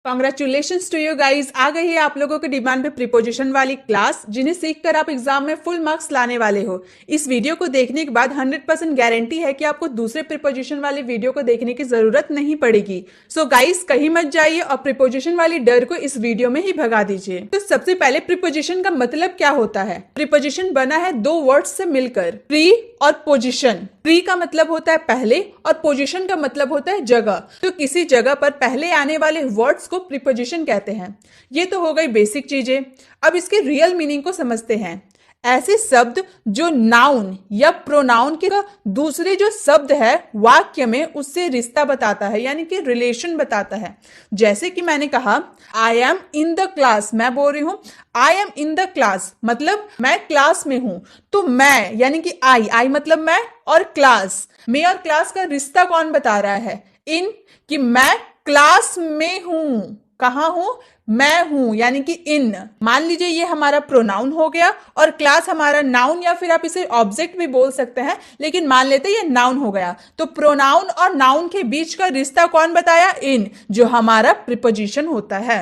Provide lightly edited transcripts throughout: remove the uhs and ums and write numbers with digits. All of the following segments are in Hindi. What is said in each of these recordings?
Congratulations to you guys. आ गई है आप लोगों के डिमांड पे प्रीपोजिशन वाली क्लास, जिन्हें सीखकर आप एग्जाम में फुल मार्क्स लाने वाले हो। इस वीडियो को देखने के बाद 100% गारंटी है कि आपको दूसरे प्रीपोजिशन वाले वीडियो को देखने की जरूरत नहीं पड़ेगी। सो गाइज कहीं मत जाइए और प्रीपोजिशन वाली डर को इस वीडियो में ही भगा दीजिए। तो सबसे पहले प्रीपोजिशन का मतलब क्या होता है। प्रीपोजिशन बना है दो वर्ड्स से मिलकर, प्री और पोजिशन। प्री का मतलब होता है पहले और पोजीशन का मतलब होता है जगह। तो किसी जगह पर पहले आने वाले वर्ड्स को प्रीपोजिशन कहते हैं। ये तो हो गई बेसिक चीजें। अब इसके रियल मीनिंग को समझते हैं। ऐसे शब्द जो नाउन या प्रोनाउन के दूसरे जो शब्द है वाक्य में उससे रिश्ता बताता है, यानी कि रिलेशन बताता है। जैसे कि मैंने कहा I am in the class, मैं बोल रही हूं I am in the class, मतलब मैं क्लास में हूं। तो मैं यानी कि आई मतलब मैं, और क्लास, मैं और क्लास का रिश्ता कौन बता रहा है? इन, कि मैं क्लास में हूं। कहां हूं? मैं हूं, यानी कि इन। मान लीजिए ये हमारा प्रोनाउन हो गया और क्लास हमारा नाउन, या फिर आप इसे ऑब्जेक्ट भी बोल सकते हैं, लेकिन मान लेते हैं ये नाउन हो गया। तो प्रोनाउन और नाउन के बीच का रिश्ता कौन बताया? इन, जो हमारा प्रीपोजिशन होता है।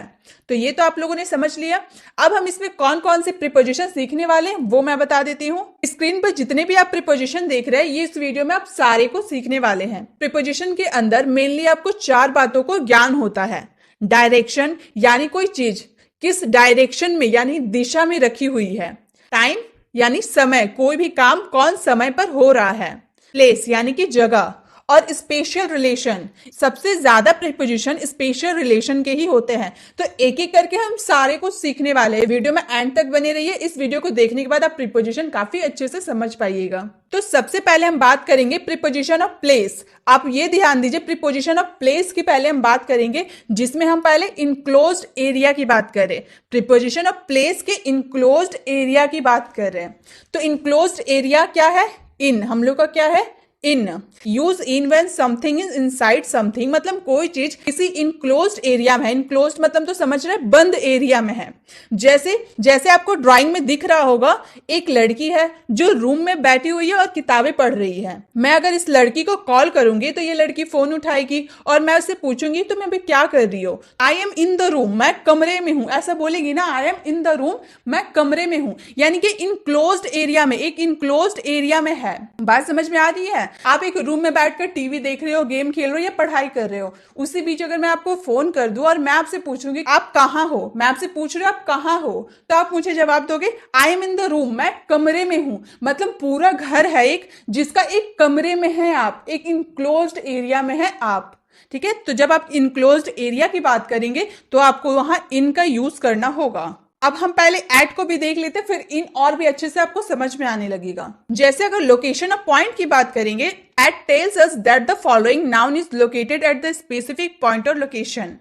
तो ये तो आप लोगों ने समझ लिया। अब हम इसमें कौन कौन से प्रीपोजिशन सीखने वाले हैं वो मैं बता देती हूँ। स्क्रीन पर जितने भी आप प्रीपोजिशन देख रहे हैं, ये इस वीडियो में आप सारे को सीखने वाले हैं। प्रीपोजिशन के अंदर मेनली आपको 4 बातों को ज्ञान होता है। डायरेक्शन, यानी कोई चीज किस डायरेक्शन में यानी दिशा में रखी हुई है। टाइम, यानी समय, कोई भी काम कौन समय पर हो रहा है। प्लेस, यानी कि जगह। और स्पेशल रिलेशन, सबसे ज्यादा प्रीपोजिशन स्पेशल रिलेशन के ही होते हैं। तो एक एक करके हम सारे को सीखने वाले हैं। वीडियो में एंड तक बने रहिए। इस वीडियो को देखने के बाद आप प्रीपोजिशन काफी अच्छे से समझ पाइएगा। तो सबसे पहले हम बात करेंगे प्रीपोजिशन ऑफ प्लेस। आप ये ध्यान दीजिए, प्रीपोजिशन ऑफ प्लेस की पहले हम बात करेंगे, जिसमें हम पहले इनक्लोज्ड एरिया की बात करें। प्रीपोजिशन ऑफ प्लेस के इनक्लोज्ड एरिया की बात कर रहे हैं। तो इनक्लोज्ड एरिया क्या है? इन, हम लोग का क्या है? In. Use in when something is inside something, मतलब कोई चीज किसी इनक्लोज्ड एरिया में है। इनक्लोज्ड मतलब तो समझ रहे हैं, बंद एरिया में है। जैसे आपको ड्राइंग में दिख रहा होगा, एक लड़की है जो रूम में बैठी हुई है और किताबें पढ़ रही है। मैं अगर इस लड़की को कॉल करूंगी तो ये लड़की फोन उठाएगी और मैं उससे पूछूंगी तुम अभी क्या कर रही हो? I am in the room, मैं कमरे में हूं, ऐसा बोलेगी ना। I am in the room, मैं कमरे में हूं, यानी कि इनक्लोज्ड एरिया में, एक इनक्लोज्ड एरिया में है। बात समझ में आ रही है? आप एक रूम में बैठकर टीवी देख रहे हो, गेम खेल रहे हो या पढ़ाई कर रहे हो, उसी बीच अगर मैं आपको फोन कर दूं और मैं आपसे पूछूंगी आप कहां हो, मैं आपसे पूछ रही हूं आप कहां हो, तो आप मुझे जवाब दोगे I am in the room, मैं कमरे में हूं। मतलब पूरा घर है एक, जिसका एक कमरे में है आप, एक इनक्लोज्ड एरिया में है आप। ठीक है, तो जब आप इनक्लोज्ड एरिया की बात करेंगे तो आपको वहां इन का यूज करना होगा। अब हम पहले एट को भी देख लेते हैं, फिर इन और भी अच्छे से आपको समझ में आने लगेगा। जैसे अगर लोकेशन ऑफ पॉइंट की बात करेंगे, at tells us that the following noun is located at the specific point और लोकेशन।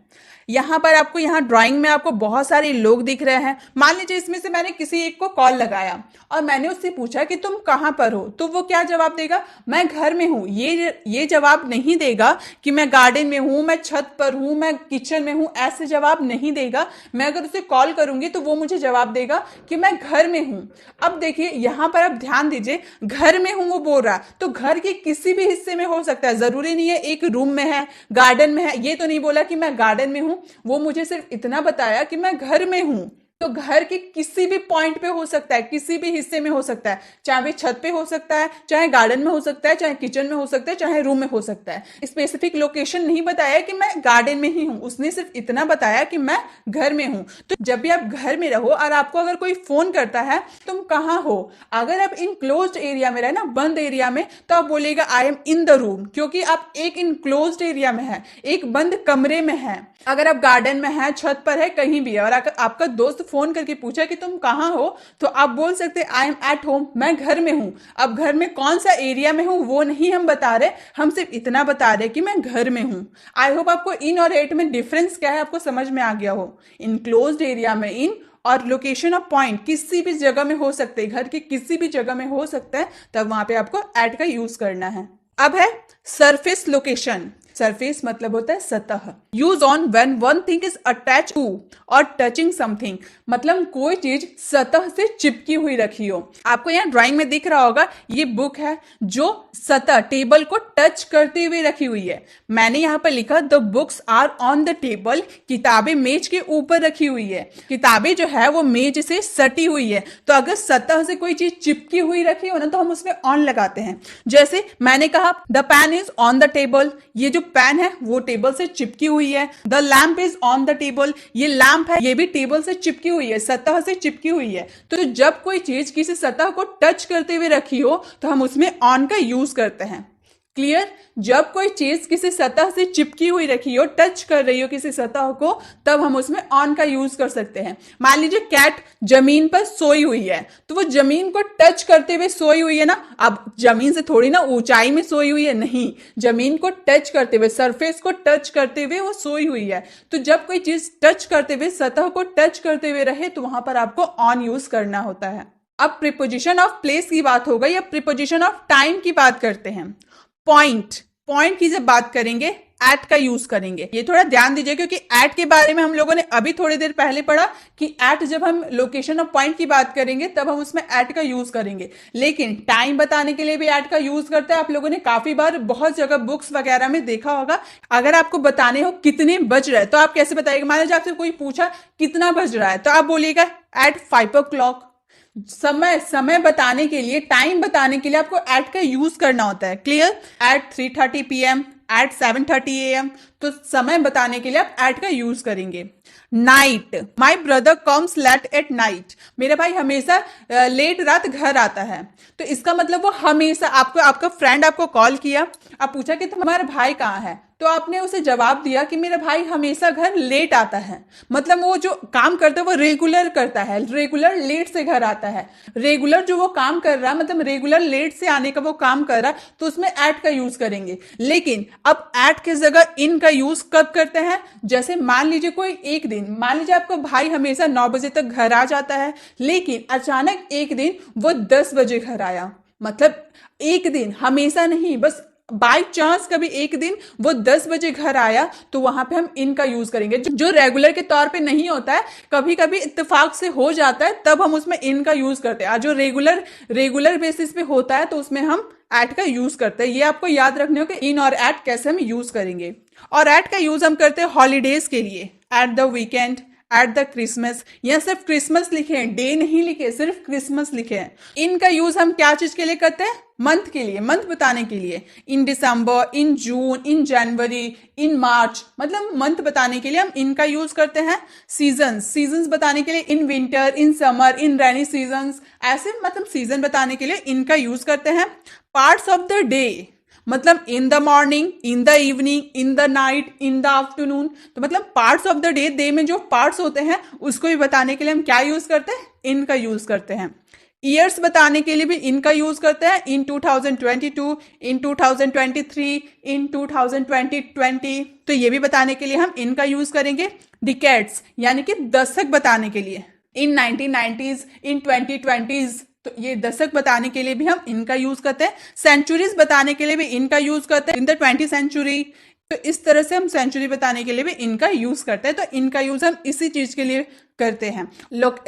यहां पर आपको, यहां ड्राइंग में आपको बहुत सारे लोग दिख रहे हैं। मान लीजिए इसमें से मैंने किसी एक को कॉल लगाया और मैंने उससे पूछा कि तुम कहां पर हो, तो वो क्या जवाब देगा? मैं घर में हूं। ये जवाब नहीं देगा कि मैं गार्डन में हूं, मैं छत पर हूं, मैं किचन में हूं, ऐसे जवाब नहीं देगा। मैं अगर उसे कॉल करूंगी तो वो मुझे जवाब देगा कि मैं घर में हूं। अब देखिए यहां पर आप ध्यान दीजिए, घर में हूं वो बोल रहा, तो घर के किसी भी हिस्से में हो सकता है, जरूरी नहीं है एक रूम में है, गार्डन में है। ये तो नहीं बोला कि मैं गार्डन में हूं, वो मुझे सिर्फ इतना बताया कि मैं घर में हूं। तो घर के किसी भी पॉइंट पे हो सकता है, किसी भी हिस्से में हो सकता है, चाहे वे छत पे हो सकता है, चाहे गार्डन में हो सकता है, चाहे किचन में हो सकता है, चाहे रूम में हो सकता है। स्पेसिफिक लोकेशन नहीं बताया कि मैं गार्डन में ही हूं, उसने सिर्फ इतना बताया कि मैं घर में हूं। तो जब भी आप घर में रहो और आपको अगर कोई फोन करता है तुम कहां हो, अगर आप इनक्लोज्ड एरिया में रहे ना, बंद एरिया में, तो आप बोलेगा I am in the room, क्योंकि आप एक इनक्लोज्ड एरिया में है, एक बंद कमरे में है। अगर आप गार्डन में है, छत पर है, कहीं भी है, और अगर आपका दोस्त फोन करके पूछा कि तुम कहां हो, तो आप बोल सकते आई एम एट होम, मैं घर में हूं। अब घर में कौन सा एरिया में हूं वो नहीं हम बता रहे, हम सिर्फ इतना बता रहे कि मैं घर में हूं। आई होप आपको इन और एट में डिफरेंस क्या है आपको समझ में आ गया हो। इनक्लोज्ड एरिया में इन, और लोकेशन ऑफ पॉइंट किसी भी जगह में हो सकते हैं, घर की किसी भी जगह में हो सकता है, तब वहां पे आपको एट का यूज करना है। अब है सरफेस लोकेशन। सरफेस मतलब होता है सतह। Use on when one thing is attach to और टचिंग समथिंग, मतलब कोई चीज सतह से चिपकी हुई रखी हो। आपको यहाँ ड्राइंग में दिख रहा होगा, ये बुक है जो सतह टेबल को टच करते हुए रखी हुई है। मैंने यहाँ पर लिखा the books are on the table, किताबें मेज के ऊपर रखी हुई है। किताबें जो है वो मेज से सटी हुई है, तो अगर सतह से कोई चीज चिपकी हुई रखी हो ना तो हम उसमें ऑन लगाते हैं। जैसे मैंने कहा the pen is on the table, ये जो पेन है वो टेबल से चिपकी हुई है। The lamp is on the table, ये लैम्प है ये भी टेबल से चिपकी हुई है, सतह से चिपकी हुई है। तो जब कोई चीज किसी सतह को टच करते हुए रखी हो तो हम उसमें ऑन का यूज करते हैं। क्लियर? जब कोई चीज किसी सतह से चिपकी हुई रखी हो, टच कर रही हो किसी सतह को, तब हम उसमें ऑन का यूज कर सकते हैं। मान लीजिए कैट जमीन पर सोई हुई है, तो वो जमीन को टच करते हुए सोई हुई है ना। अब जमीन से थोड़ी ना ऊंचाई में सोई हुई है, नहीं, जमीन को टच करते हुए, सरफेस को टच करते हुए वो सोई हुई है। तो जब कोई चीज टच करते हुए, सतह को टच करते हुए रहे, तो वहां पर आपको ऑन यूज करना होता है। अब प्रीपोजिशन ऑफ प्लेस की बात हो गई, अब प्रीपोजिशन ऑफ टाइम की बात करते हैं। पॉइंट की जब बात करेंगे एट का यूज करेंगे। ये थोड़ा ध्यान दीजिए क्योंकि एट के बारे में हम लोगों ने अभी थोड़ी देर पहले पढ़ा कि एट जब हम लोकेशन ऑफ पॉइंट की बात करेंगे तब हम उसमें एट का यूज करेंगे, लेकिन टाइम बताने के लिए भी एट का यूज करते हैं। आप लोगों ने काफी बार बहुत जगह बुक्स वगैरह में देखा होगा। अगर आपको बताने हो कितने बज रहे हैं तो आप कैसे बताइएगा? मान लीजिए आपसे कोई पूछा कितना बज रहा है, तो आप बोलिएगा एट 5 o'clock। समय बताने के लिए, टाइम बताने के लिए आपको एट का यूज करना होता है। Clear? At 3:30 PM, at 7:30 AM, तो समय बताने के लिए आप एट का यूज करेंगे। Night, my brother comes late at night, मेरा भाई हमेशा लेट रात घर आता है। तो इसका मतलब वो हमेशा, आपका फ्रेंड आपको कॉल किया, आप पूछा कि तुम्हारा भाई कहाँ है, तो आपने उसे जवाब दिया कि मेरा भाई हमेशा घर लेट आता है। मतलब वो जो काम करता है वो रेगुलर करता है, रेगुलर लेट से घर आता है। रेगुलर जो वो काम कर रहा है, मतलब रेगुलर लेट से आने का वो काम कर रहा है, तो उसमें एट का यूज करेंगे। लेकिन अब एट की जगह इन का यूज कब करते हैं? जैसे मान लीजिए कोई एक दिन, मान लीजिए आपका भाई हमेशा 9 बजे तक घर आ जाता है, लेकिन अचानक एक दिन वो 10 बजे घर आया। मतलब एक दिन, हमेशा नहीं, बस बाई चांस कभी एक दिन वो 10 बजे घर आया, तो वहां पे हम इन का यूज करेंगे। जो रेगुलर के तौर पे नहीं होता है, कभी कभी इत्तेफाक से हो जाता है, तब हम उसमें इन का यूज करते हैं। जो रेगुलर बेसिस पे होता है तो उसमें हम एट का यूज करते हैं। ये आपको याद रखने हो कि इन और एट कैसे हम यूज करेंगे। और एट का यूज हम करते हैं हॉलीडेज के लिए, at the weekend, at the Christmas. यह सिर्फ क्रिसमस लिखे हैं, डे नहीं लिखे, सिर्फ क्रिसमस लिखे हैं। इनका यूज हम क्या चीज के लिए करते हैं? मंथ के लिए, मंथ बताने के लिए। इन दिसंबर, इन जून, इन जनवरी, इन मार्च, मतलब मंथ बताने के लिए हम इनका यूज करते हैं। सीजन्स बताने के लिए in winter, in summer, in rainy seasons, ऐसे मतलब सीजन बताने के लिए इनका यूज करते हैं। पार्ट्स ऑफ द डे, मतलब in the morning, in the evening, in the night, in the afternoon. तो मतलब पार्ट्स ऑफ द डे में जो पार्ट्स होते हैं उसको भी बताने के लिए हम क्या यूज करते हैं? इनका यूज करते हैं। ईयर्स बताने के लिए भी इनका यूज करते हैं। इन 2022, इन 2023, इन 2020, तो ये भी बताने के लिए हम इनका यूज करेंगे। डिकेड्स यानी कि दशक बताने के लिए, इन 1990s, इन 2020s, तो ये दशक बताने के लिए भी हम इनका यूज करते हैं। सेंचुरीज बताने के लिए भी इनका यूज करते हैं, इन द 20th century। तो इस तरह से हम सेंचुरी बताने के लिए भी इनका यूज करते हैं। तो इनका यूज हम इसी चीज के लिए करते हैं।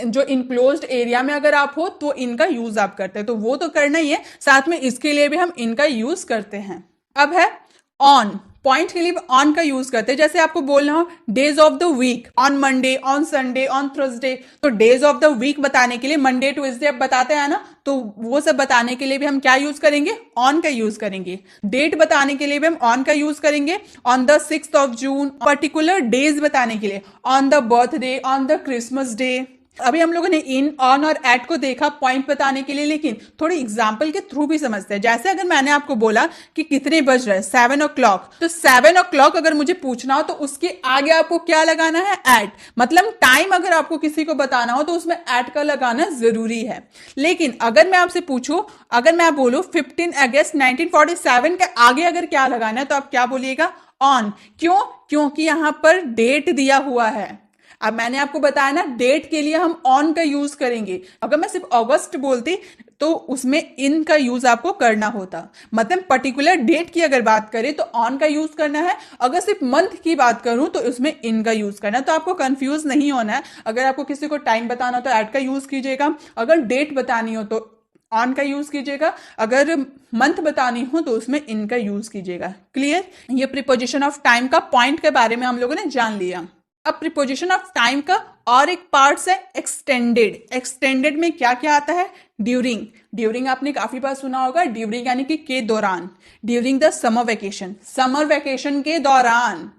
जो इनक्लोज्ड एरिया में अगर आप हो तो इनका यूज आप करते हैं, तो वो तो करना ही है, साथ में इसके लिए भी हम इनका यूज करते हैं। अब है ऑन, पॉइंट के लिए ऑन का यूज करते हैं। जैसे आपको बोलना हो days of the week, on Monday, on Sunday, on Thursday, तो डेज ऑफ द वीक बताने के लिए मंडे ट्यूसडे आप बताते हैं ना, तो वो सब बताने के लिए भी हम क्या यूज करेंगे? ऑन का यूज करेंगे। डेट बताने के लिए भी हम ऑन का यूज करेंगे। On the 6th of June, particular days बताने के लिए on the birthday, on the Christmas day. अभी हम लोगों ने इन, ऑन और एट को देखा पॉइंट बताने के लिए, लेकिन थोड़ी एग्जाम्पल के थ्रू भी समझते हैं। जैसे अगर मैंने आपको बोला कि कितने बज रहे हैं, 7 o'clock, तो 7 o'clock अगर मुझे पूछना हो तो उसके आगे आपको क्या लगाना है? एट। मतलब टाइम अगर आपको किसी को बताना हो तो उसमें एट का लगाना जरूरी है। लेकिन अगर मैं आपसे पूछूं, अगर मैं बोलूं 15 अगस्त 1947 के आगे अगर क्या लगाना है, तो आप क्या बोलिएगा? ऑन। क्यों? क्योंकि यहां पर डेट दिया हुआ है। अब मैंने आपको बताया ना, डेट के लिए हम ऑन का यूज करेंगे। अगर मैं सिर्फ अगस्त बोलती तो उसमें इन का यूज आपको करना होता। मतलब पर्टिकुलर डेट की अगर बात करें तो ऑन का यूज करना है, अगर सिर्फ मंथ की बात करूं तो उसमें इन का यूज करना है। तो आपको कंफ्यूज नहीं होना है। अगर आपको किसी को टाइम बताना हो तो एट का यूज कीजिएगा, अगर डेट बतानी हो तो ऑन का यूज कीजिएगा, अगर मंथ बतानी हो तो उसमें इन का यूज कीजिएगा। क्लियर? ये प्रीपोजिशन ऑफ टाइम का पॉइंट के बारे में हम लोगों ने जान लिया। अब प्रीपोजिशन ऑफ टाइम का और एक पार्ट है एक्सटेंडेड। एक्सटेंडेड में क्या क्या आता है? ड्यूरिंग। ड्यूरिंग आपने काफी बार सुना होगा, ड्यूरिंग यानी कि के दौरान। During the summer vacation, summer vacation के दौरान,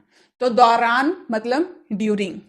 तो दौरान मतलब during.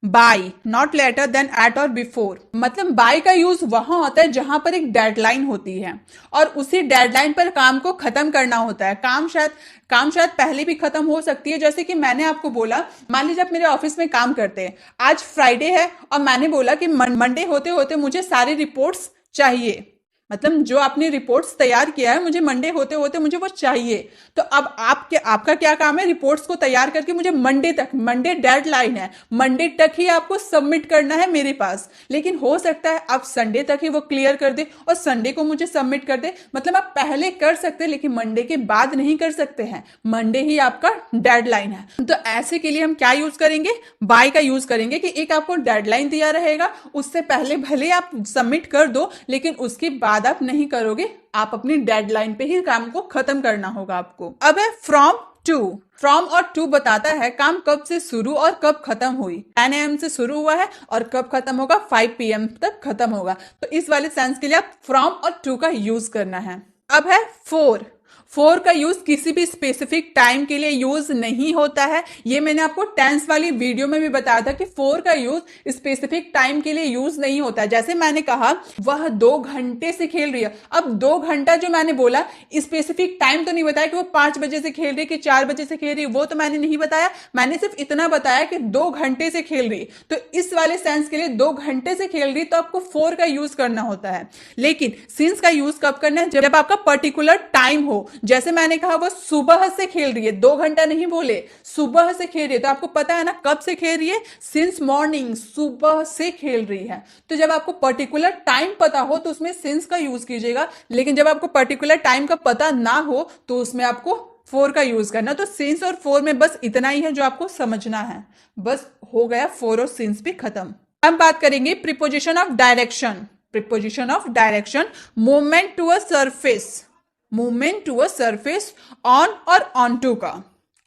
By, not later than at और बिफोर, मतलब बाय का यूज वहां होता है जहां पर एक डेडलाइन होती है और उसी डेडलाइन पर काम को खत्म करना होता है। काम शायद पहले भी खत्म हो सकती है। जैसे कि मैंने आपको बोला, मान लीजिए आप मेरे ऑफिस में काम करते हैं, आज फ्राइडे है और मैंने बोला कि मंडे होते होते मुझे सारी रिपोर्ट्स चाहिए, मतलब जो आपने रिपोर्ट्स तैयार किया है मुझे मंडे होते होते मुझे वो चाहिए। तो अब आपका क्या काम है? रिपोर्ट्स को तैयार करके मुझे मंडे तक, मंडे डेडलाइन है, मंडे तक ही आपको सबमिट करना है मेरे पास। लेकिन हो सकता है आप संडे तक ही वो क्लियर कर दे और संडे को मुझे सबमिट कर दे। मतलब आप पहले कर सकते हैं लेकिन मंडे के बाद नहीं कर सकते हैं, मंडे ही आपका डेडलाइन है। तो ऐसे के लिए हम क्या यूज करेंगे? बाय का यूज करेंगे कि एक आपको डेडलाइन दिया रहेगा, उससे पहले भले आप सबमिट कर दो लेकिन उसके बाद आप नहीं करोगे, आप अपनी डेडलाइन पे ही काम को खत्म करना होगा आपको। अब है फ्रॉम टू। फ्रॉम और टू बताता है काम कब से शुरू और कब खत्म हुई। 10 AM से शुरू हुआ है और कब खत्म होगा? 5 PM तक खत्म होगा। तो इस वाले सेंस के लिए आप फ्रॉम और टू का यूज करना है। अब है फोर। फोर का यूज किसी भी स्पेसिफिक टाइम के लिए यूज नहीं होता है। ये मैंने आपको टेंस वाली वीडियो में भी बताया था कि फोर का यूज स्पेसिफिक टाइम के लिए यूज नहीं होता है। जैसे मैंने कहा वह 2 घंटे से खेल रही है, अब 2 घंटा जो मैंने बोला स्पेसिफिक टाइम तो नहीं बताया कि वो 5 बजे से खेल रही है कि 4 बजे से खेल रही है, वो तो मैंने नहीं बताया। मैंने सिर्फ इतना बताया कि 2 घंटे से खेल रही। तो इस वाले सेंस के लिए 2 घंटे से खेल रही तो आपको फोर का यूज करना होता है। लेकिन सिंस का यूज कब करना है? जब आपका पर्टिकुलर टाइम हो। जैसे मैंने कहा वो सुबह से खेल रही है, 2 घंटा नहीं बोले, सुबह से खेल रही है, तो आपको पता है ना कब से खेल रही है? सिंस मॉर्निंग, सुबह से खेल रही है। तो जब आपको पर्टिकुलर टाइम पता हो तो उसमें सिंस का यूज कीजिएगा, लेकिन जब आपको पर्टिकुलर टाइम का पता ना हो तो उसमें आपको फोर का यूज करना। तो सिंस और फोर में बस इतना ही है जो आपको समझना है। बस हो गया, फोर और सिंस भी खत्म। अब बात करेंगे preposition of direction. Preposition of direction, movement to a surface, movement to a surface, on और ऑन टू का।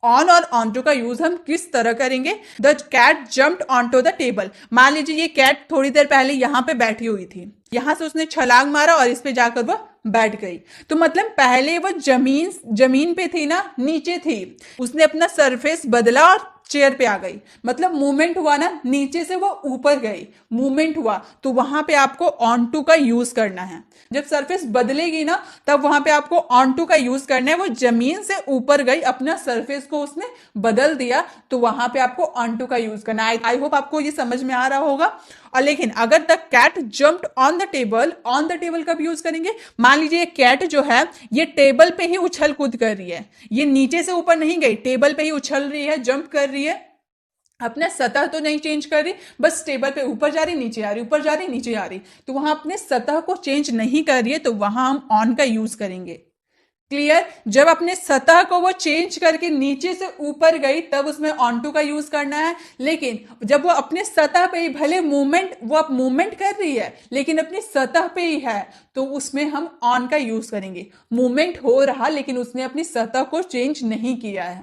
ऑन और ऑन टू का यूज हम किस तरह करेंगे? The cat jumped onto the table. मान लीजिए ये कैट थोड़ी देर पहले यहां पे बैठी हुई थी, यहां से उसने छलांग मारा और इस पे जाकर वह बैठ गई। तो मतलब पहले वो जमीन पे थी ना, नीचे थी, उसने अपना सरफेस बदला और चेयर पे आ गई। मतलब मूवमेंट हुआ ना, नीचे से वो ऊपर गई, मूवमेंट हुआ। तो वहां पे आपको ऑन टू का यूज करना है। जब सरफेस बदलेगी ना तब वहां पे आपको ऑन टू का यूज करना है। वो जमीन से ऊपर गई, अपना सरफेस को उसने बदल दिया, तो वहां पे आपको ऑन टू का यूज करना है। आई होप आपको ये समझ में आ रहा होगा। और लेकिन अगर the cat jumped on the table, on the table कब यूज करेंगे? मान लीजिए कैट जो है ये टेबल पे ही उछल कूद कर रही है, ये नीचे से ऊपर नहीं गई, टेबल पे ही उछल रही है, जंप कर रही है, अपने सतह तो नहीं चेंज कर रही, बस टेबल पे ऊपर जा रही, नीचे आ रही, ऊपर जा रही, नीचे आ रही। तो वहां अपने सतह को चेंज नहीं कर रही है, तो वहां हम ऑन का यूज करेंगे। क्लियर? जब अपने सतह को वो चेंज करके नीचे से ऊपर गई तब उसमें ऑन टू का यूज करना है। लेकिन जब वो अपने सतह पे ही, भले वो अब मूवमेंट कर रही है लेकिन अपनी सतह पे ही है, तो उसमें हम ऑन का यूज करेंगे। मूवमेंट हो रहा लेकिन उसने अपनी सतह को चेंज नहीं किया है।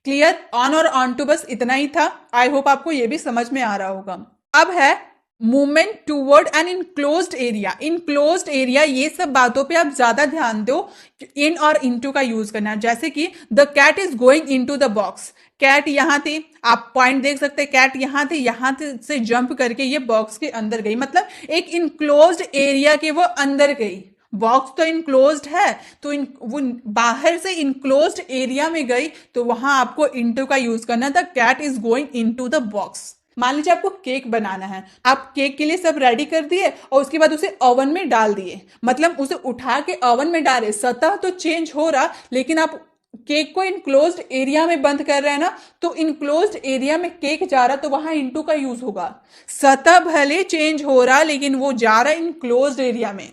क्लियर? ऑन और ऑन टू बस इतना ही था। आई होप आपको यह भी समझ में आ रहा होगा। अब है movement toward an enclosed area. Enclosed area, ये सब बातों पे आप ज्यादा ध्यान दो। इन और इनटू का यूज करना है। जैसे कि the cat is going into the box, cat यहां थी, आप पॉइंट देख सकते हैं, कैट यहां थी, यहां से जंप करके ये बॉक्स के अंदर गई, मतलब एक इनक्लोज्ड एरिया के वो अंदर गई। बॉक्स तो इनक्लोज्ड है, तो वो बाहर से इनक्लोज्ड एरिया में गई, तो वहां आपको इनटू का यूज करना था। Cat is going into the box. मान लीजिए आपको केक बनाना है, आप केक के लिए सब रेडी कर दिए और उसके बाद उसे ओवन में डाल दिए, मतलब उसे उठा के ओवन में डाले, सतह तो चेंज हो रहा लेकिन आप केक को इनक्लोज्ड एरिया में बंद कर रहे हैं ना, तो इनक्लोज्ड एरिया में केक जा रहा तो वहां इनटू का यूज होगा। सतह भले चेंज हो रहा लेकिन वो जा रहा इनक्लोज्ड एरिया में।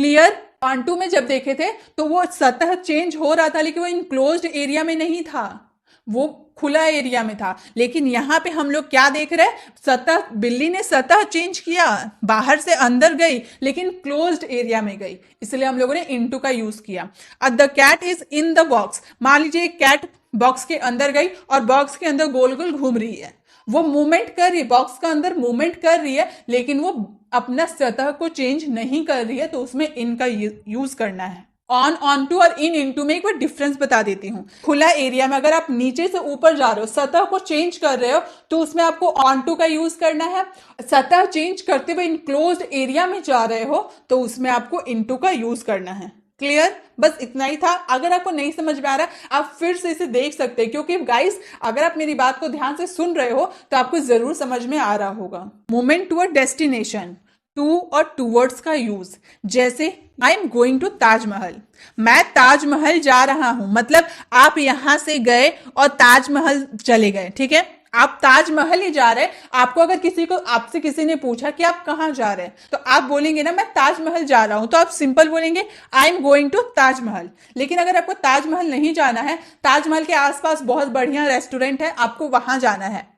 क्लियर। ऑन टू में जब देखे थे तो वो सतह चेंज हो रहा था, लेकिन वो इनक्लोज्ड एरिया में नहीं था, वो खुला एरिया में था। लेकिन यहाँ पे हम लोग क्या देख रहे हैं, सतह, बिल्ली ने सतह चेंज किया, बाहर से अंदर गई लेकिन क्लोज्ड एरिया में गई, इसलिए हम लोगों ने इनटू का यूज किया। अब the cat is in the box, मान लीजिए कैट बॉक्स के अंदर गई और बॉक्स के अंदर गोल गोल घूम रही है, वो मूवमेंट कर रही है, बॉक्स का अंदर मूवमेंट कर रही है, लेकिन वो अपना सतह को चेंज नहीं कर रही है, तो उसमें इन का यूज करना है। ऑन टू और इन इनटू में एक बार डिफरेंस बता देती हूँ। खुला एरिया में अगर आप नीचे से ऊपर जा रहे हो, सतह को चेंज कर रहे हो, तो उसमें आपको ऑन टू का यूज करना है। सतह चेंज करते हुए इनक्लोज्ड एरिया में जा रहे हो, तो उसमें आपको इनटू का यूज करना है। क्लियर, बस इतना ही था। अगर आपको नहीं समझ में आ रहा आप फिर से इसे देख सकते हैं, क्योंकि गाइस अगर आप मेरी बात को ध्यान से सुन रहे हो तो आपको जरूर समझ में आ रहा होगा। मूवमेंट टूवर्ड डेस्टिनेशन, टू और टूवर्ड्स का यूज, जैसे I am going to Taj Mahal, मैं ताजमहल जा रहा हूं, मतलब आप यहां से गए और ताजमहल चले गए, ठीक है, आप ताजमहल ही जा रहे हैं। आपको अगर आपसे किसी ने पूछा कि आप कहां जा रहे हैं, तो आप बोलेंगे ना मैं ताजमहल जा रहा हूं, तो आप सिंपल बोलेंगे I am going to Taj Mahal. लेकिन अगर आपको ताजमहल नहीं जाना है, ताजमहल के आसपास बहुत बढ़िया रेस्टोरेंट है, आपको वहां जाना है,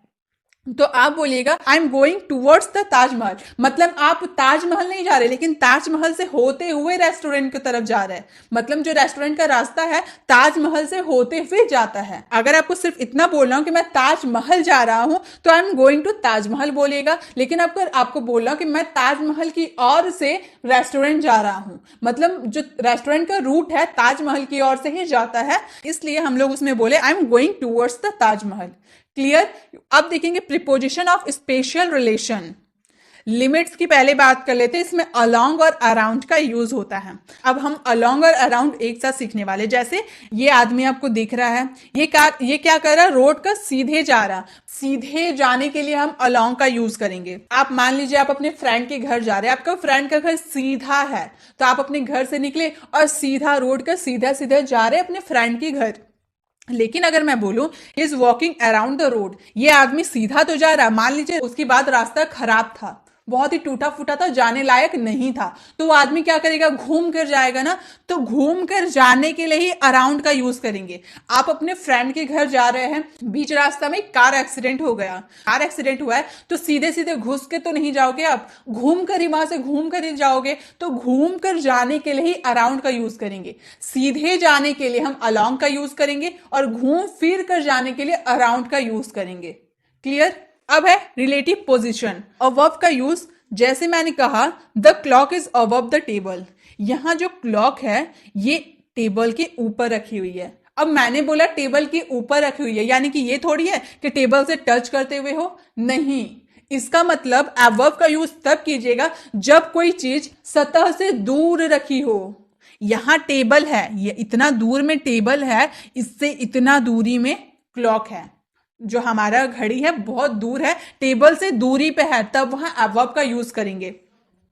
तो आप बोलिएगा आई am going towards the Taj Mahal, मतलब आप ताजमहल नहीं जा रहे, लेकिन ताजमहल से होते हुए रेस्टोरेंट की तरफ जा रहे हैं, मतलब जो रेस्टोरेंट का रास्ता है ताजमहल से होते हुए जाता है। अगर आपको सिर्फ इतना बोलना हो कि मैं ताजमहल जा रहा हूं, तो I am going to Taj Mahal बोलिएगा। लेकिन आपको बोलना हो कि मैं ताजमहल की ओर से रेस्टोरेंट जा रहा हूं, मतलब जो रेस्टोरेंट का रूट है ताजमहल की ओर से ही जाता है, इसलिए हम लोग उसमें बोले आई am going towards the Taj Mahal. Clear. अब देखेंगे preposition of special relation. Limits की पहले बात कर लेते हैं, इसमें अलोंग और अराउंड का यूज होता है। अब हम अलोंग और अराउंड एक साथ सीखने वाले। जैसे ये आदमी आपको दिख रहा है, ये क्या कर रहा है, रोड का सीधे जा रहा, सीधे जाने के लिए हम अलोंग का यूज करेंगे। आप मान लीजिए आप अपने फ्रेंड के घर जा रहे हैं, आपका फ्रेंड का घर सीधा है, तो आप अपने घर से निकले और सीधा रोड का सीधा सीधा जा रहे हैं अपने फ्रेंड के घर। लेकिन अगर मैं बोलूं is walking around the road, ये आदमी सीधा तो जा रहा है, मान लीजिए उसके बाद रास्ता खराब था, बहुत ही टूटा फूटा था, जाने लायक नहीं था, तो वो आदमी क्या करेगा, घूम कर जाएगा ना, तो घूम कर जाने के लिए ही अराउंड का यूज करेंगे। आप अपने फ्रेंड के घर जा रहे हैं, बीच रास्ता में कार एक्सीडेंट हो गया, कार एक्सीडेंट हुआ है, तो सीधे सीधे घुस के तो नहीं जाओगे, आप घूम कर ही वहां से घूम कर ही जाओगे, तो घूम कर जाने के लिए ही अराउंड का यूज करेंगे। सीधे जाने के लिए हम अलोंग का यूज करेंगे और घूम फिर कर जाने के लिए अराउंड का यूज करेंगे। क्लियर। अब है रिलेटिव पोजीशन, अबव का यूज। जैसे मैंने कहा the clock is above the table, यहां जो क्लॉक है ये टेबल के ऊपर रखी हुई है। अब मैंने बोला टेबल के ऊपर रखी हुई है, यानी कि ये थोड़ी है कि टेबल से टच करते हुए हो, नहीं, इसका मतलब अबव का यूज तब कीजिएगा जब कोई चीज सतह से दूर रखी हो। यहां टेबल है, ये इतना दूर में टेबल है, इससे इतना दूरी में क्लॉक है, जो हमारा घड़ी है बहुत दूर है, टेबल से दूरी पे है, तब वहां अबव का यूज करेंगे।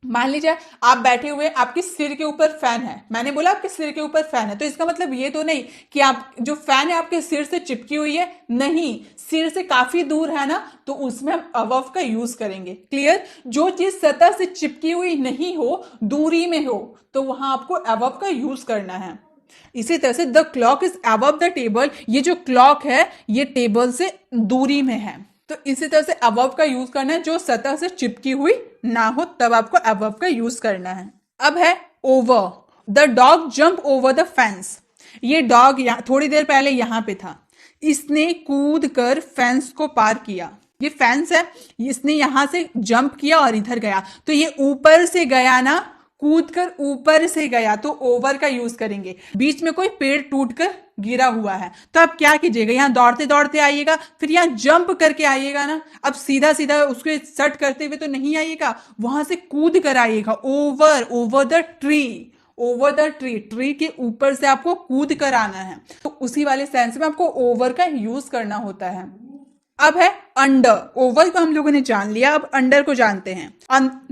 मान लीजिए आप बैठे हुए, आपके सिर के ऊपर फैन है, मैंने बोला आपके सिर के ऊपर फैन है, तो इसका मतलब ये तो नहीं कि आप जो फैन है आपके सिर से चिपकी हुई है, नहीं, सिर से काफी दूर है ना, तो उसमें हम अबव का यूज करेंगे। क्लियर। जो चीज सतह से चिपकी हुई नहीं हो, दूरी में हो, तो वहां आपको अबव का यूज करना है। इसी तरह से the clock is above the table, ये जो क्लॉक है ये टेबल से दूरी में है, तो इसी तरह से अबव का यूज करना है, जो सतह से चिपकी हुई ना हो तब आपको अबव का यूज करना है। अब है over, the dog jump over the fence, ये डॉग थोड़ी देर पहले यहां पे था, इसने कूद कर फेंस को पार किया, ये फेंस है, इसने यहां से जंप किया और इधर गया, तो ये ऊपर से गया ना, कूद कर ऊपर से गया, तो ओवर का यूज करेंगे। बीच में कोई पेड़ टूट कर गिरा हुआ है, तो आप क्या कीजिएगा, यहां दौड़ते दौड़ते आइएगा, फिर यहां जंप करके आइएगा ना, अब सीधा सीधा उसके सट करते हुए तो नहीं आइएगा, वहां से कूद कर आइएगा। Over the tree, over the tree, tree के ऊपर से आपको कूद कर आना है, तो उसी वाले सेंस में आपको ओवर का यूज करना होता है। अब है अंडर, ओवर को हम लोगों ने जान लिया, अब अंडर को जानते हैं।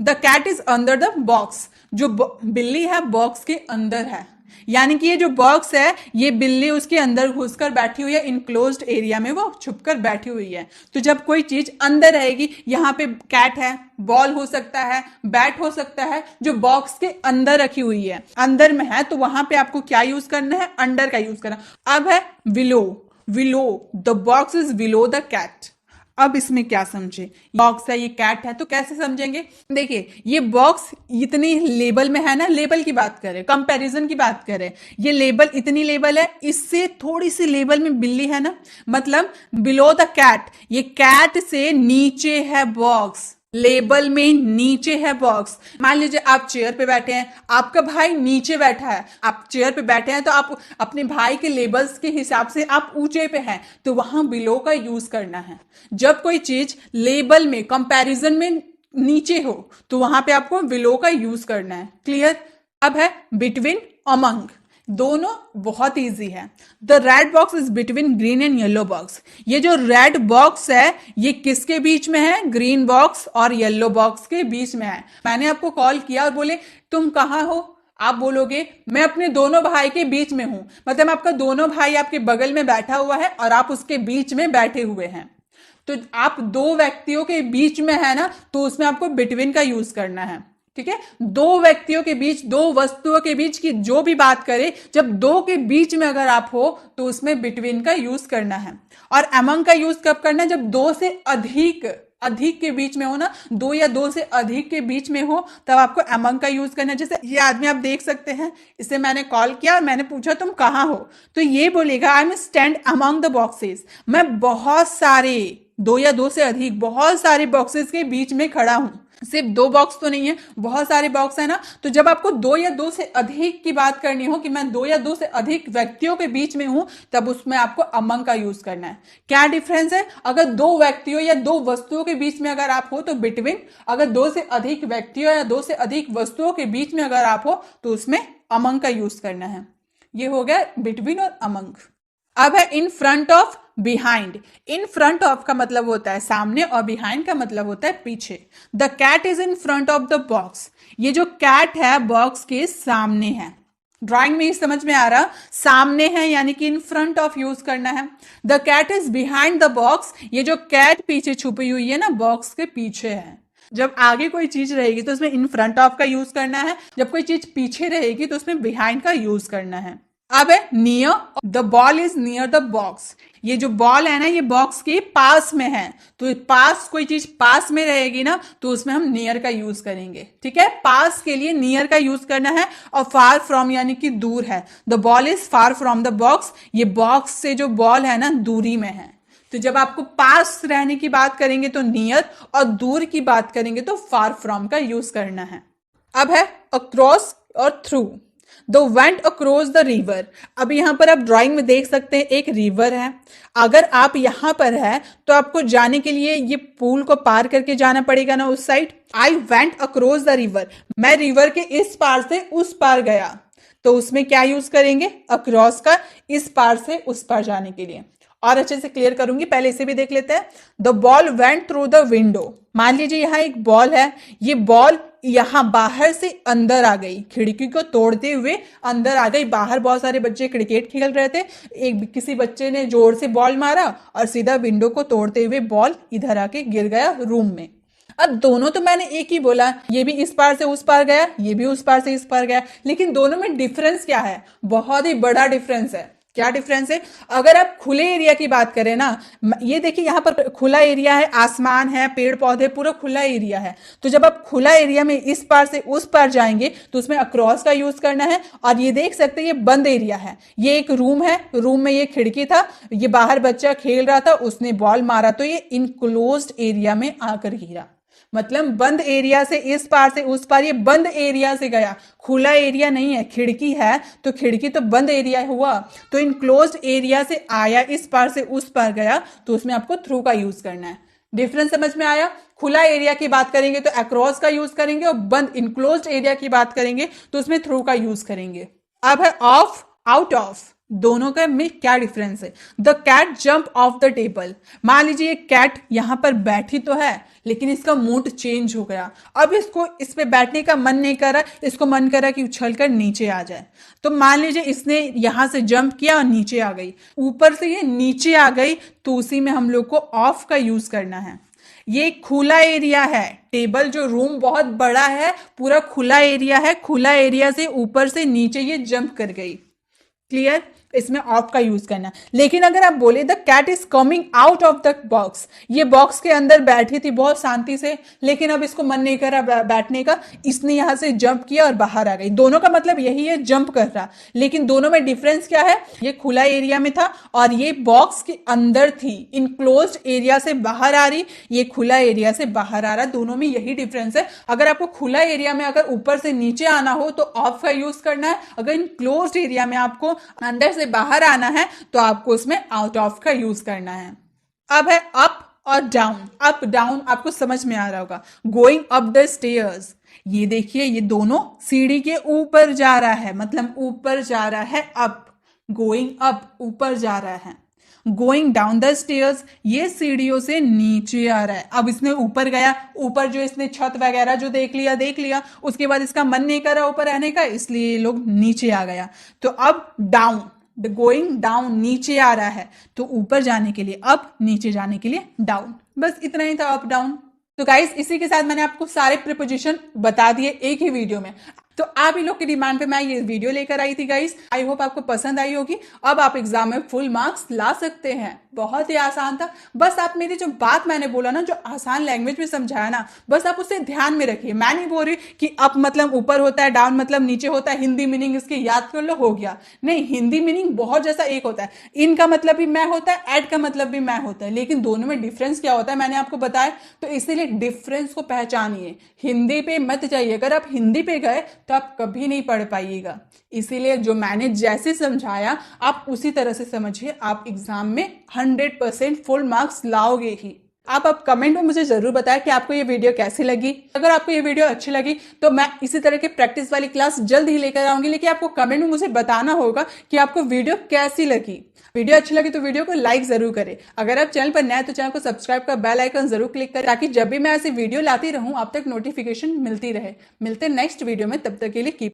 The cat is under the box, जो बिल्ली है बॉक्स के अंदर है, यानी कि ये जो बॉक्स है ये बिल्ली उसके अंदर घुसकर बैठी हुई है, इनक्लोज्ड एरिया में वो छुपकर बैठी हुई है। तो जब कोई चीज अंदर रहेगी, यहाँ पे कैट है, बॉल हो सकता है, बैट हो सकता है, जो बॉक्स के अंदर रखी हुई है, अंदर में है, तो वहां पे आपको क्या यूज करना है, अंडर का यूज करना। अब है below, below the box is below the cat. अब इसमें क्या समझे, बॉक्स है, ये कैट है, तो कैसे समझेंगे। देखिए ये बॉक्स इतनी लेबल में है ना, लेबल की बात करें, कंपैरिजन की बात करें, ये लेबल इतनी लेबल है, इससे थोड़ी सी लेबल में बिल्ली है ना, मतलब बिलो द कैट, ये कैट से नीचे है बॉक्स, लेबल में नीचे है बॉक्स। मान लीजिए आप चेयर पे बैठे हैं, आपका भाई नीचे बैठा है, आप चेयर पे बैठे हैं, तो आप अपने भाई के लेबल्स के हिसाब से आप ऊंचे पे हैं, तो वहां बिलो का यूज करना है। जब कोई चीज लेबल में कंपैरिजन में नीचे हो तो वहां पे आपको बिलो का यूज करना है। क्लियर। अब है बिटवीन, अमंग, दोनों बहुत इजी है। The red box is between green and yellow box. ये जो रेड बॉक्स है ये किसके बीच में है, ग्रीन बॉक्स और येलो बॉक्स के बीच में है। मैंने आपको कॉल किया और बोले तुम कहाँ हो, आप बोलोगे मैं अपने दोनों भाई के बीच में हूं, मतलब आपका दोनों भाई आपके बगल में बैठा हुआ है और आप उसके बीच में बैठे हुए हैं। तो आप दो व्यक्तियों के बीच में है ना, तो उसमें आपको बिटवीन का यूज करना है। ठीक है, दो व्यक्तियों के बीच, दो वस्तुओं के बीच की जो भी बात करें, जब दो के बीच में अगर आप हो तो उसमें बिटवीन का यूज करना है। और अमंग का यूज कब करना है, जब दो से अधिक, अधिक के बीच में हो ना, दो या दो से अधिक के बीच में हो, तब आपको अमंग का यूज करना है। जैसे ये आदमी आप देख सकते हैं, इसे मैंने कॉल किया और मैंने पूछा तुम कहाँ हो, तो ये बोलेगा I am stand among the boxes, मैं बहुत सारे, दो या दो से अधिक, बहुत सारे बॉक्सेस के बीच में खड़ा हूं। सिर्फ दो बॉक्स तो नहीं है, बहुत सारे बॉक्स है ना। तो जब आपको दो या दो से अधिक की बात करनी हो कि मैं दो या दो से अधिक व्यक्तियों के बीच में हूं, तब उसमें आपको अमंग का यूज करना है। क्या डिफरेंस है, अगर दो व्यक्तियों या दो वस्तुओं के बीच में अगर आप हो तो बिटवीन, अगर दो से अधिक व्यक्तियों या दो से अधिक वस्तुओं के बीच में अगर आप हो तो उसमें अमंग का यूज करना है। ये हो गया बिटवीन और अमंग। अब है इन front of, behind. In front of का मतलब होता है सामने और बिहाइंड का मतलब होता है पीछे। The cat is in front of the box. ये जो कैट है बॉक्स के सामने है। ड्राइंग में ही समझ में आ रहा, सामने है यानी कि इन फ्रंट ऑफ यूज करना है। The cat is behind the box. ये जो कैट पीछे छुपी हुई है ना, बॉक्स के पीछे है। जब आगे कोई चीज रहेगी तो उसमें इन फ्रंट ऑफ का यूज करना है, जब कोई चीज पीछे रहेगी तो उसमें बिहाइंड का यूज करना है। अब है near, the ball is near the box. ये जो बॉल है ना, ये बॉक्स के पास में है, तो पास, कोई चीज पास में रहेगी ना तो उसमें हम नियर का यूज करेंगे। ठीक है, पास के लिए नियर का यूज करना है। और फार फ्रॉम यानी कि दूर है, the ball is far from the box. ये बॉक्स से जो बॉल है ना दूरी में है। तो जब आपको पास रहने की बात करेंगे तो नियर, और दूर की बात करेंगे तो फार फ्रॉम का यूज करना है। अब है अक्रॉस और through. The went across the river. अब यहां पर आप ड्राइंग में देख सकते हैं एक रिवर है। अगर आप यहां पर है तो आपको जाने के लिए ये पुल को पार करके जाना पड़ेगा ना उस side. I went across the river, मैं रिवर के इस पार से उस पार गया, तो उसमें क्या यूज करेंगे, अक्रॉस का, इस पार से उस पार जाने के लिए। और अच्छे से क्लियर करूंगी, पहले इसे भी देख लेते हैं। The ball went through the window. मान लीजिए यहाँ एक बॉल है, ये बॉल यहां बाहर से अंदर आ गई, खिड़की को तोड़ते हुए अंदर आ गई। बाहर बहुत सारे बच्चे क्रिकेट खेल रहे थे, किसी बच्चे ने जोर से बॉल मारा और सीधा विंडो को तोड़ते हुए बॉल इधर आके गिर गया रूम में। अब दोनों तो मैंने एक ही बोला, ये भी इस पार से उस पार गया, ये भी उस पार से इस पार गया, लेकिन दोनों में डिफरेंस क्या है, बहुत ही बड़ा डिफरेंस है। क्या डिफरेंस है, अगर आप खुले एरिया की बात करें ना, ये देखिए यहाँ पर खुला एरिया है, आसमान है, पेड़ पौधे, पूरा खुला एरिया है। तो जब आप खुला एरिया में इस पार से उस पार जाएंगे तो उसमें अक्रॉस का यूज करना है। और ये देख सकते हैं ये बंद एरिया है, ये एक रूम है, रूम में ये खिड़की था, ये बाहर बच्चा खेल रहा था, उसने बॉल मारा तो ये इनक्लोज्ड एरिया में आकर गिरा। मतलब बंद एरिया से इस पार से उस पार, ये बंद एरिया से गया, खुला एरिया नहीं है। खिड़की है तो खिड़की तो बंद एरिया हुआ, तो इनक्लोज्ड एरिया से आया, इस पार से उस पार गया, तो उसमें आपको थ्रू का यूज करना है। डिफरेंस समझ में आया। खुला एरिया की बात करेंगे तो अक्रॉस का यूज करेंगे, और बंद इनक्लोज्ड एरिया की बात करेंगे तो उसमें थ्रू का यूज करेंगे। अब है ऑफ, आउट ऑफ। दोनों का में क्या डिफरेंस है? The cat jump off the table. मान लीजिए कैट यहां पर बैठी तो है, लेकिन इसका मूड चेंज हो गया। अब इसको इस पे बैठने का मन नहीं कर रहा, इसको मन कर रहा कि उछल कर नीचे आ जाए। तो मान लीजिए इसने यहां से जंप किया और नीचे आ गई, ऊपर से ये नीचे आ गई, तो उसी में हम लोग को ऑफ का यूज करना है। ये खुला एरिया है, टेबल जो रूम बहुत बड़ा है, पूरा खुला एरिया है, खुला एरिया से ऊपर से नीचे ये जंप कर गई। क्लियर? इसमें ऑफ का यूज करना। लेकिन अगर आप बोले the cat is coming out of the box, ये बॉक्स के अंदर बैठी थी बहुत शांति से, लेकिन अब इसको मन नहीं कर रहा बैठने का, इसने यहां से जंप किया और बाहर आ गई। दोनों का मतलब यही है, जंप कर रहा। लेकिन दोनों में डिफरेंस क्या है? ये खुला एरिया में था और ये बॉक्स के अंदर थी, इनक्लोज्ड एरिया से बाहर आ रही, ये खुला एरिया से बाहर आ रहा। दोनों में यही डिफरेंस है। अगर आपको खुला एरिया में अगर ऊपर से नीचे आना हो तो ऑफ का यूज करना है, अगर इनक्लोज्ड एरिया में आपको अंदर से बाहर आना है तो आपको उसमें आउट ऑफ का यूज करना है। अब है अप और डाउन। अप डाउन आपको समझ में आ रहा होगा। गोइंग अप द स्टेयर्स, ये देखिए ये दोनों सीढ़ी के ऊपर जा रहा है, मतलब ऊपर जा रहा है अप। गोइंग अप ऊपर जा रहा है, गोइंग डाउन द स्टेयर्स ये सीढ़ियों से नीचे आ रहा है। अब इसने ऊपर गया, ऊपर जो इसने छत वगैरह जो देख लिया, उसके बाद इसका मन नहीं कर रहा ऊपर रहने का, इसलिए ये लोग नीचे आ गया। तो अब डाउन, गोइंग डाउन नीचे आ रहा है, तो ऊपर जाने के लिए अप, नीचे जाने के लिए डाउन। बस इतना ही था अप डाउन। तो गाइस इसी के साथ मैंने आपको सारे प्रीपोजिशन बता दिए एक ही वीडियो में। तो आप ही लोग की डिमांड पे मैं ये वीडियो लेकर आई थी गाइस। आई होप आपको पसंद आई होगी। अब आप एग्जाम में फुल मार्क्स ला सकते हैं। बहुत ही आसान था। बस आप मेरी जो बात मैंने बोला ना, जो आसान लैंग्वेज में समझाया ना, बस आप उसे ध्यान में रखिए। मैं नहीं बोल रही कि अप मतलब ऊपर होता है, डाउन मतलब नीचे होता है, हिंदी मीनिंग इसके याद कर लो हो गया। नहीं, हिंदी मीनिंग बहुत जैसा एक होता है। इन का मतलब भी मैं होता है, एड का मतलब भी मैं होता है, लेकिन दोनों में डिफरेंस क्या होता है मैंने आपको बताया। तो इसीलिए डिफरेंस को पहचानिए। हिंदी पे मत जाइए। अगर आप हिंदी पे गए तो आप कभी नहीं पढ़ पाइएगा। इसीलिए जो मैंने जैसे समझाया आप उसी तरह से समझिए। आप एग्जाम में 100% फुल मार्क्स लाओगे ही। आप कमेंट में मुझे जरूर बताएं कि आपको ये वीडियो कैसी लगी। अगर आपको ये वीडियो अच्छी लगी तो मैं इसी तरह के प्रैक्टिस वाली क्लास जल्द ही लेकर आऊंगी, लेकिन आपको कमेंट में मुझे बताना होगा कि आपको वीडियो कैसी लगी। वीडियो अच्छी लगी तो वीडियो को लाइक जरूर करें। अगर आप चैनल पर नए तो चैनल को सब्सक्राइब कर बेल आइकन जरूर क्लिक करें, ताकि जब भी मैं ऐसी वीडियो लाती रहूं आप तक नोटिफिकेशन मिलती रहे। मिलते हैं नेक्स्ट वीडियो में, तब तक के लिए कीप